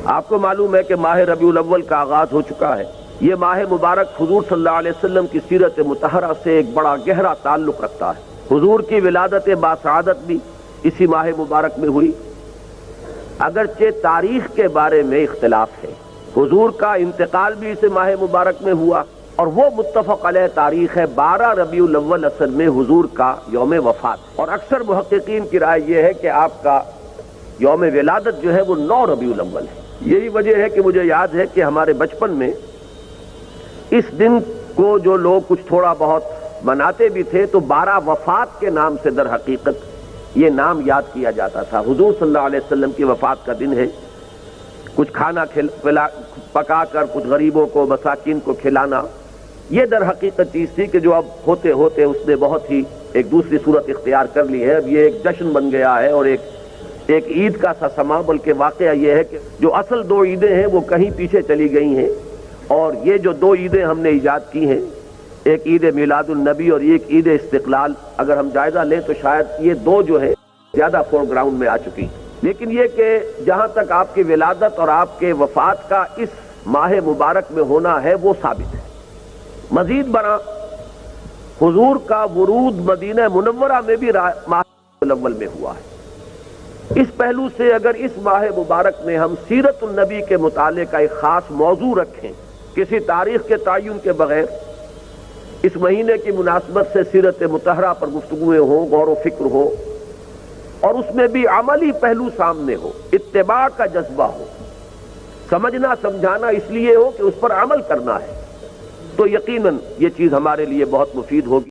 آپ کو معلوم ہے کہ ماہ ربیع الاول کا آغاز ہو چکا ہے۔ یہ ماہ مبارک حضور صلی اللہ علیہ وسلم کی سیرت مطہرہ سے ایک بڑا گہرا تعلق رکھتا ہے۔ حضور کی ولادت باسعادت بھی اسی ماہ مبارک میں ہوئی، اگرچہ تاریخ کے بارے میں اختلاف ہے۔ حضور کا انتقال بھی اس ماہ مبارک میں ہوا، اور وہ متفق علیہ تاریخ ہے 12 ربیع الاول اصل میں حضور کا یوم وفات، اور اکثر محققین کی رائے یہ ہے کہ آپ کا یوم ولادت جو ہے وہ 9 ربیع الاول ہے۔ یہی وجہ ہے کہ مجھے یاد ہے کہ ہمارے بچپن میں اس دن کو جو لوگ کچھ تھوڑا بہت مناتے بھی تھے تو 12 وفات کے نام سے در حقیقت یہ نام یاد کیا جاتا تھا۔ حضور صلی اللہ علیہ وسلم کی وفات کا دن ہے، کچھ کھانا پکا کر کچھ غریبوں کو مساکین کو کھلانا، یہ در حقیقت چیز تھی کہ جو اب ہوتے ہوتے اس نے بہت ہی ایک دوسری صورت اختیار کر لی ہے۔ اب یہ ایک جشن بن گیا ہے اور ایک عید کا سا سما، بلکہ واقعہ یہ ہے کہ جو اصل 2 عیدیں ہیں وہ کہیں پیچھے چلی گئی ہیں، اور یہ جو 2 عیدیں ہم نے ایجاد کی ہیں، ایک عید میلاد النبی اور ایک عید استقلال، اگر ہم جائزہ لیں تو شاید یہ 2 جو ہے زیادہ فور گراؤنڈ میں آ چکی۔ لیکن یہ کہ جہاں تک آپ کی ولادت اور آپ کے وفات کا اس ماہ مبارک میں ہونا ہے وہ ثابت ہے۔ مزید برآں حضور کا ورود مدینہ منورہ میں بھی ماہ الاول میں ہوا ہے۔ اس پہلو سے اگر اس ماہ مبارک میں ہم سیرت النبی کے مطالعے کا ایک خاص موضوع رکھیں، کسی تاریخ کے تعین کے بغیر اس مہینے کی مناسبت سے سیرت مطہرہ پر گفتگویں ہوں، غور و فکر ہو، اور اس میں بھی عملی پہلو سامنے ہو، اتباع کا جذبہ ہو، سمجھنا سمجھانا اس لیے ہو کہ اس پر عمل کرنا ہے، تو یقیناً یہ چیز ہمارے لیے بہت مفید ہوگی۔